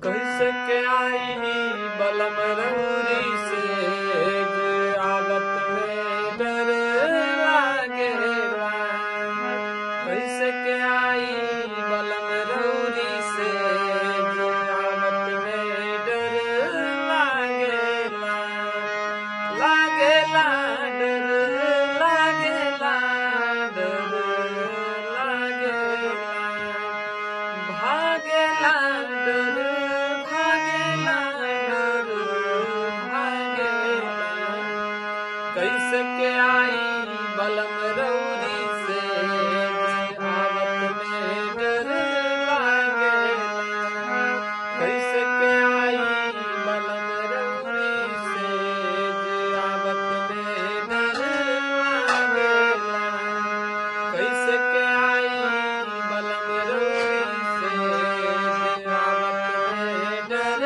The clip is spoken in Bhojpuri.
कैसे के आई बलम रउरी से आवत में डर लागेला। कैसे के आई बलम रउरी से आवत में डर लागेला। लागेला डर लागेला डर लागेला। भागेला डर भागेला डर भागेला। कैसे के आई बलम रउरी से आवत में डर लागेला। कैसे के आई बलम रउरी से आवत में डर लागेला। कैसे के आई बलम रउरी से आवत में डर